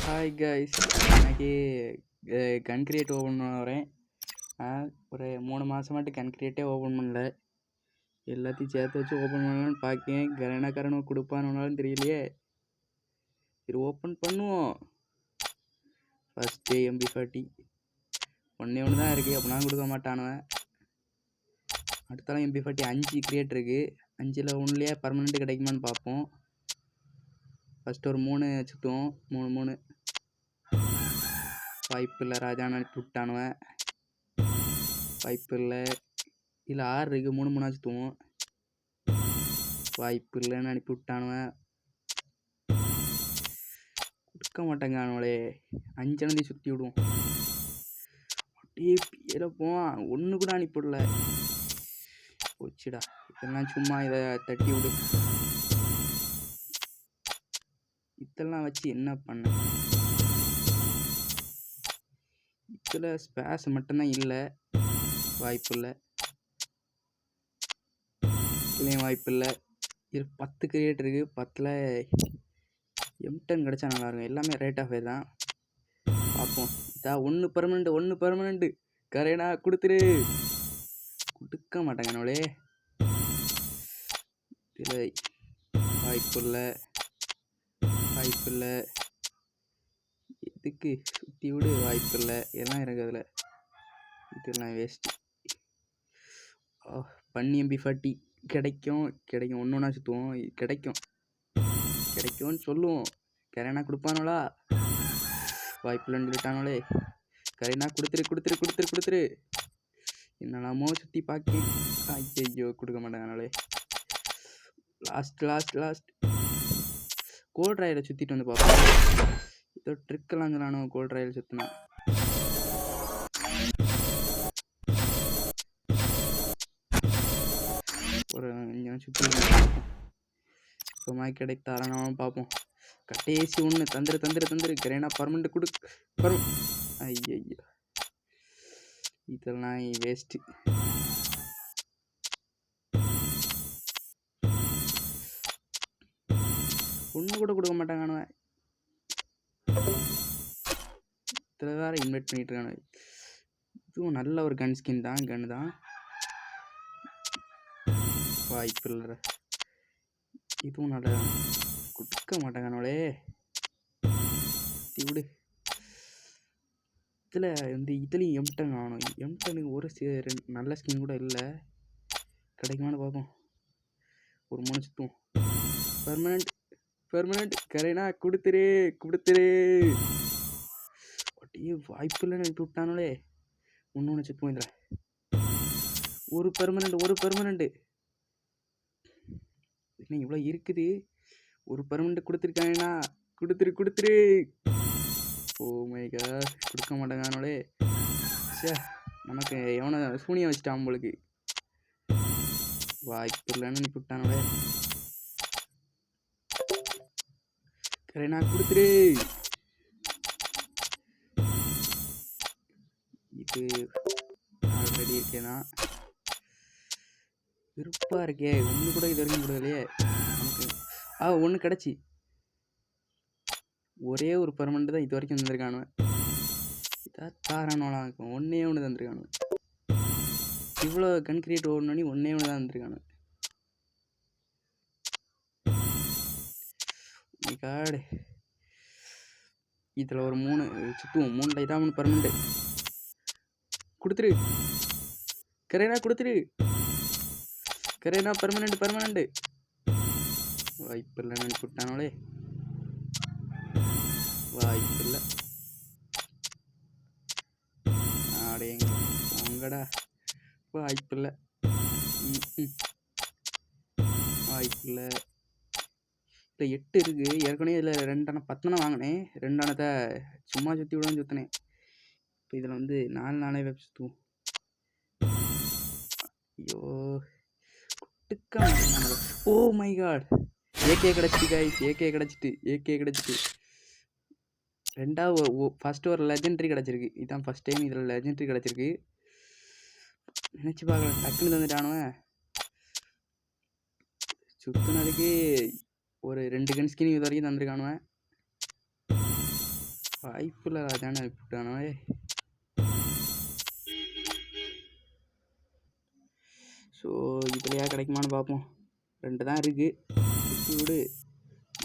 Hi guys, இன்னைக்கு கன் create open பண்ண வரேன். ஒரு 3 மாதமாட்டு கன் கிரியேட்டே ஓப்பன் பண்ணல. எல்லாத்தையும் சேர்த்து வச்சு ஓப்பன் பண்ணலான்னு பார்க்கேன். கரணும் கொடுப்பானுனாலும் தெரியலையே. சரி ஓப்பன் பண்ணுவோம். ஃபஸ்ட்டு MP40 ஒன்று தான் இருக்குது, அப்படின்னா கொடுக்க மாட்டானுவேன். அடுத்தாலும் MP40 5 கிரியேட் இருக்குது. 5ல் ஒன்றுலையே பர்மனெண்ட்டு கிடைக்குமான்னு பார்ப்போம். ஃபஸ்ட்டு ஒரு 3 சுற்றுவோம். 3 வாய்ப்பு இல்லை. ராஜான்னு அனுப்பி விட்டானுவேன். வாய்ப்பு இல்லை. இல்லை 6 இருக்குது, 3 சுற்றுவோம். வாய்ப்பு இல்லைன்னு அனுப்பி விட்டானுவேன். கொடுக்க மாட்டேங்க அவனோலே. 5 சுற்றி விடுவோம். அப்படியே பேரப்போம். ஒன்று கூட அனுப்பிவிடல. போச்சுடா. இதெல்லாம் சும்மா இதை தட்டி விடு. இதெல்லாம் வச்சு என்ன பண்ண? இதில் ஸ்பேஸ் மட்டும்தான் இல்லை. வாய்ப்பு இல்லை. இதுலேயும் வாய்ப்பு இல்லை. இது 10 கிரியேட் இருக்குது. 10ல் M10 கிடச்சா நல்லாயிருக்கும். எல்லாமே ரேட் ஆஃப் ஃபயர் தான். பார்ப்போம். இதா 1 பர்மனெண்ட்டு கரேனா கொடுத்துரு. கொடுக்க மாட்டாங்க என்னோடே. இதில் வாய்ப்பு இல்லை. இதுக்கு சுற்றி விடு. வாய்ப்பு இல்லை. எல்லாம் இருக்குது அதில். இதெல்லாம் வேஸ்ட்டு. பண்ணி MP40 கிடைக்கும். ஒன்று சுற்றுவோம். கிடைக்கும்னு சொல்லுவோம். கரேனா கொடுப்பானோளா? வாய்ப்பு இல்லைன்னு சொல்லிட்டானோலே. கரேனா கொடுத்துரு. என்னெல்லாமோ சுற்றி பார்க்கேன். ஐயோ கொடுக்க மாட்டாங்கனாலே. லாஸ்ட் கோல்ட் ராயலை சுற்றிட்டு வந்து பார்ப்போம். இதோ ட்ரிக்கெல்லாம் சொன்னானோ கோல்ட் ராயல் சுற்றினா. ஒரு சுற்றி சும்மா கிடைத்தாரணும் பார்ப்போம். கடைசி ஒன்று தந்துரு. கரேனா பர்மனெண்ட் ஐயோ இதெல்லாம் வேஸ்ட்டு. ஒன்று கூட கொடுக்க மாட்டாங்க. இதில் வேறு இன்வைட் பண்ணிட்டு இருக்கானு. இதுவும் நல்ல ஒரு கன்னு தான். வாய்ப்பு இல்லை. இதுவும் நல்ல கொடுக்க மாட்டாங்கனோலே. விடு. இதில் இதுலேயும் M10 ஆகணும். M10 ஒரு நல்ல ஸ்கின் கூட இல்லை. கிடைக்குமான்னு பார்ப்போம். ஒரு 3 சுற்றுவோம். பர்மனெண்ட் கரேனா கொடுத்துரு. அப்படியே வாய்ப்பு இல்லைன்னு அனுப்பி விட்டானோலே. ஒன்று சுற்றுவோம். இதில் ஒரு பர்மனெண்ட் இன்னும் இவ்வளோ இருக்குது. ஒரு பர்மனெண்ட் கொடுத்துருக்காங்கன்னா கொடுத்துரு. ஓ மை காட், கொடுக்க மாட்டேங்கானோலே. சே, நமக்கு எவனை சூனியம் வச்சுட்டான் உங்களுக்கு. வாய்ப்பு இல்லைன்னு அனுப்பி விட்டானோலே. கரேனா கொடுத்துரு. இது ஆல்ரெடி இருக்கேனா? விருப்பா இருக்கே. ஒன்று கூட இது வரைக்கும் கொடுக்கலையே நமக்கு. ஒன்று கிடச்சி. ஒரே ஒரு பர்மனெண்ட் தான் இது வரைக்கும் தந்திருக்கானுவேன். இதான் தாரானோலாம் இருக்கும். ஒன்றே ஒன்று தந்திருக்கானுவேன். இவ்வளோ கன் கிரியேட் ஓடணுன்னு ஒன்றே ஒன்று தான் தந்திருக்கானுவேன். காடு. இதில் ஒரு 3 சுற்றுவோம். 3 இதான் 3 பர்மனெண்ட் கொடுத்துரு. கரேனா பர்மனெண்ட் வாய்ப்பு இல்லைன்னு அனுப்பி விட்டானோலே. வாய்ப்பு இல்லை. ஆடேங்க உங்கடா. வாய்ப்பு இல்லை. இல்லை 8 இருக்குது. ஏற்கனவே இதில் 2 10 வாங்கினேன். 2 சும்மா சுற்றி விடாமல் சுற்றினேன். இப்போ இதில் 4 வெப் சுற்றுவோம். ஐயோ ஓ மை காட், ஏகே கிடச்சிட்டு. ரெண்டாவது ஃபஸ்ட்டு ஒரு லெஜெண்டரி கிடச்சிருக்கு. இதுதான் ஃபஸ்ட் டைம் இதில் லெஜெண்டரி கிடச்சிருக்கு. நினச்சி பார்க்கல, டக்குன்னு தந்துட்டானுவேன். சுற்றுனதுக்கு ஒரு 2 கன் ஸ்கின் இது வரைக்கும் தந்துருக்கானுவேன். வாய்ப்பில்லை ராஜான்னு அனுப்பிவிட்டானோ. ஸோ இதுலையா கிடைக்குமான்னு பார்ப்போம். 2 தான் இருக்குது. சுற்றி விடு.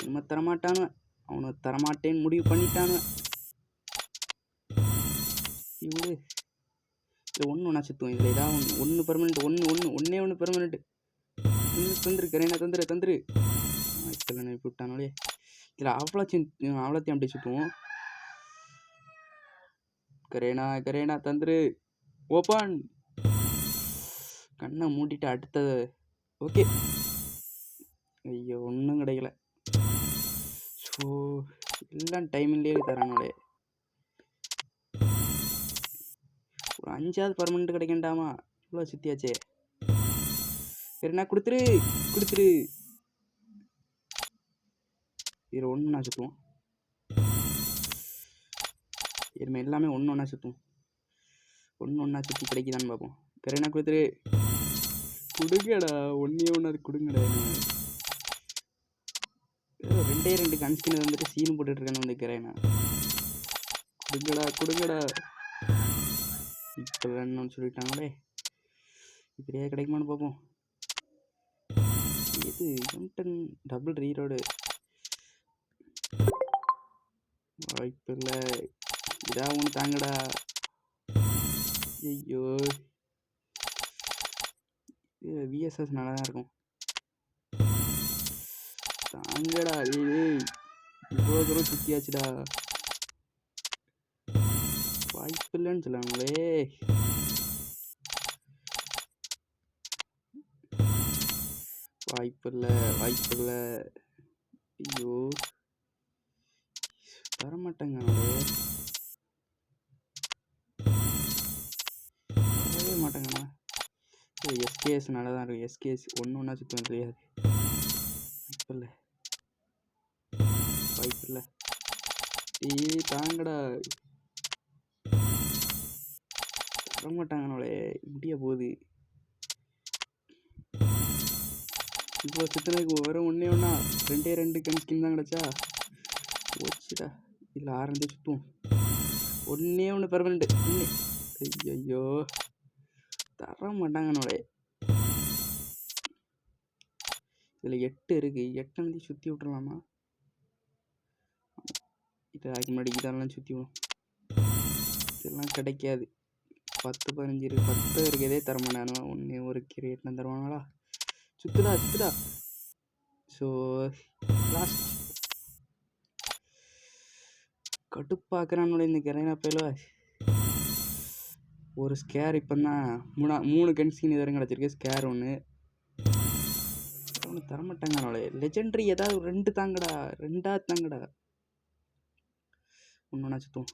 இனிமே தரமாட்டானுவன். அவனை தரமாட்டேன்னு முடிவு பண்ணிட்டானுவன். சுற்றி விடு. இல்லை ஒன்று சுற்றுவோம். இதில் ஏதாவது ஒன்று பெர்மனெண்ட். ஒன்று பெர்மனெண்ட். தந்துரு கரையா தந்துரு. வாய்ப்பில்லை அனுப்பி விட்டானோலே. இதில் அவ்வளோத்தையும் அப்படியே சுற்றுவோம். கரேனா தந்துரு. ஓப்பன். கண்ணை மூடிட்டு அடுத்தது. ஓகே. ஐயோ ஒன்றும் கிடைக்கல. ஸோ எல்லாம் டைமிங்லேயே தரானோலே. ஒரு 5ஆவது பர்மனெண்ட் கிடைக்கண்டாமா? இவ்வளோ சுற்றியாச்சே. சரிண்ணா கொடுத்துரு. இது ஒன்று சுற்றுவோம். இதுமே எல்லாமே ஒன்றா சுற்றுவோம். ஒன்றா சுற்றி கிடைக்குதான்னு பார்ப்போம். கரெக்டாக கொடுத்துரு. கொடுங்கடா. ஒன்று அது கொடுங்கடா. 2 கன்ஸ்கின் வந்துட்டு சீன் போட்டுட்ருக்கேன்னு வந்து கரெக்டா. கொடுங்கடா. இப்போ வேணும்னு சொல்லிட்டாங்களே. இப்படியே கிடைக்குமான்னு பார்ப்போம். இது M10 டபுள் ரீரோடு. வாய்ப்பு இல்லை. இதாக ஒன்று தாங்கடா. ஐயோ VSS நல்லா தான் இருக்கும். தாங்கடா. இவ்வளோ தூரம் சுற்றியாச்சுடா. வாய்ப்பு இல்லைன்னு சொல்லாங்களே. வாய்ப்பு இல்லை. ஐயோ தரமாட்டேங்க. வரவே மாட்டேங்கண்ணா. எஸ்கேஎஸ் நல்லா தான் இருக்கும். எஸ்கேஎஸ் ஒன்றா சுத்தம் தெரியாது. வாய்ப்பு இல்லை. தாங்கடா. வரமாட்டாங்கனாலே. முடிய போகுது. இப்போ சுத்தினதுக்கு வர ஒன்றா 2 கன்ஸ்கின் தான் கிடச்சா. போச்சுடா. இதில் ஆரஞ்சு சுற்றுவோம். ஒன்று பெர்மனெண்ட். ஐயோ தர மாட்டாங்கனோடே. இதில் 8 இருக்குது. 8 சுற்றி விட்டுறலாமா? இது அதுக்கு முன்னாடி இதெல்லாம் சுற்றி விடும். இதெல்லாம் கிடைக்காது. 10 15 இருக்குது. 10 இருக்கிறதே தரமாட்டானுவா. ஒன்று ஒரு கிரியேட்னா தருவாங்களா? சுற்றுடா. ஸோ லாஸ்ட் கடுப்பாக்குறானோட இந்த கரைனா போயில. ஒரு ஸ்கேர் இப்போ தான் 3 கன்ஸ்கின் இது வரைக்கும் கிடச்சிருக்கு. ஸ்கேர் ஒன்று தரமாட்டாங்கனாலே. லெஜெண்டரி ஏதாவது 2 தாங்கடா. 2ஆவது தாங்கடா. ஒன்றா சுற்றுவோம்.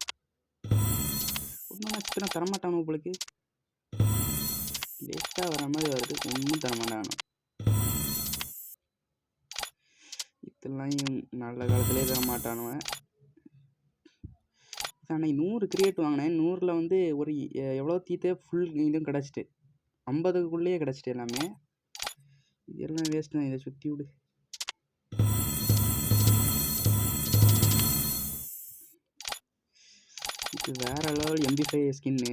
சுற்றினா தரமாட்டானோ உங்களுக்கு. லேட்டாக வர மாதிரி வருது. ஒன்றும் தரமாட்டானோ. இதெல்லாம் நல்ல காலத்துலேயே தரமாட்டானுவன். ஆனால் 100 கிரியேட் வாங்கினேன். 100ல் வந்து ஒரு எவ்வளோ தீத்தே ஃபுல் இதுவும் கிடச்சிட்டு 50க்குள்ளேயே கிடச்சிட்டு எல்லாமே. இதெல்லாம் வேஸ்ட் தான். இதை சுற்றி விடு. இது வேறு லெவல் MP5 ஸ்கின்னு.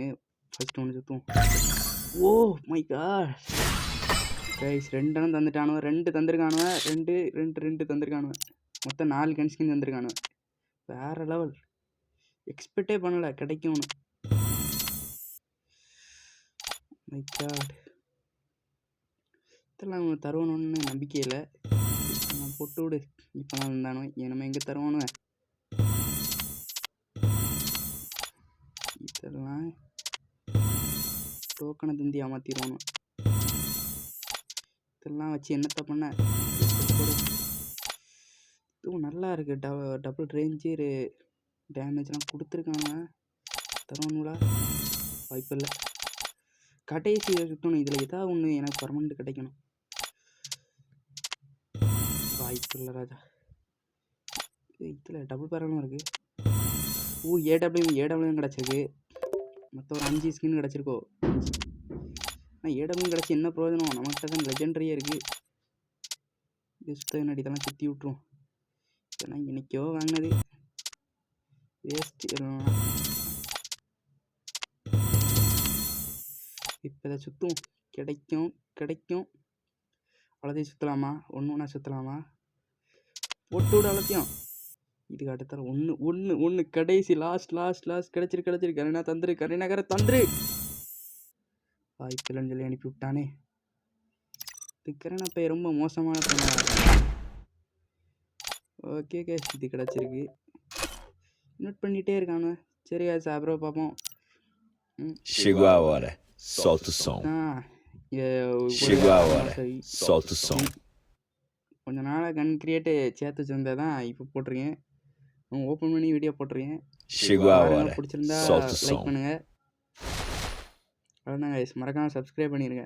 ஃபர்ஸ்ட் ஒன்று சுற்றுவோம். Oh my god guys. 2 தந்துட்டானுவ. 2 தந்திருக்கானுவ. 2 தந்திருக்கானுவ. மொத்தம் 4 கன்ஸ்கின் தந்திருக்கானுவ. வேறு லெவல். எக்ஸ்பெக்டே பண்ணலை கிடைக்கும்னு. My god. இதெல்லாம் தருவணும்னு நம்பிக்கை இல்லை. நான் போட்டு விடு. இப்போ தான் இருந்தானோ நம்ம எங்கே தருவானு. இதெல்லாம் டோக்கனை தந்தி ஏமாத்திடுவானு. இதெல்லாம் வச்சு என்னத்த பண்ண. இதுவும் நல்லா இருக்குது. டபுள் ரேஞ்சு டேமேஜ்லாம் கொடுத்துருக்காங்க. தருவானுங்களா? வாய்ப்பு இல்லை. கடைசி சுற்றணும். இதில் ஏதாவது ஒன்று எனக்கு பர்மனெண்ட் கிடைக்கணும். வாய்ப்பு இல்லை ராஜா. இதில் டபுள் பேரலும் இருக்குது. ஏடபிள்யூ கிடச்சிருக்கு. மொத்தம் ஒரு 5 ஸ்கின் கிடச்சிருக்கோ. ஆனால் ஏடபிள்யூ கிடச்சி என்ன பிரயோஜனம்? நம்மகிட்ட தான் லெஜெண்டரியே இருக்குது. இது சுத்த நடி இதெல்லாம் சுற்றி விட்ருவோம். இதெல்லாம் இன்னைக்கோ வாங்கினது. வேஸ்ட் இப்போ இதை சுற்றும் கிடைக்கும் அவ்வளோத்தையும் சுற்றலாமா? ஒன்று சுற்றலாமா? போட்டு விட அவ்வளோத்தையும். இதுக்கு அடுத்தால ஒன்று கடைசி லாஸ்ட் கிடச்சிரு கரீனா தந்துரு வாய்ப்பில்லைன்னு சொல்லி அனுப்பி விட்டானே. இது கரீனா பை ரொம்ப மோசமான பையனாக. ஓகே இது கிடச்சிருக்கு. நோட் பண்ணிகிட்டே இருக்கானு. சரி அப்புறம் பார்ப்போம். Chegou a hora, solta o som. Chegou a hora, solta o som. கொஞ்ச நாளாக கன் கிரியேட்டு சேர்த்து வச்சிருந்தா தான் இப்போ போட்டிருக்கேன். ஓப்பன் பண்ணி வீடியோ போட்டிருக்கேன். Chegou a hora, பிடிச்சிருந்தா solta o லைக் som. பண்ணுங்கள். அவ்வளோதாங்க, மறக்காமல் சப்ஸ்கிரைப் பண்ணிடுங்க.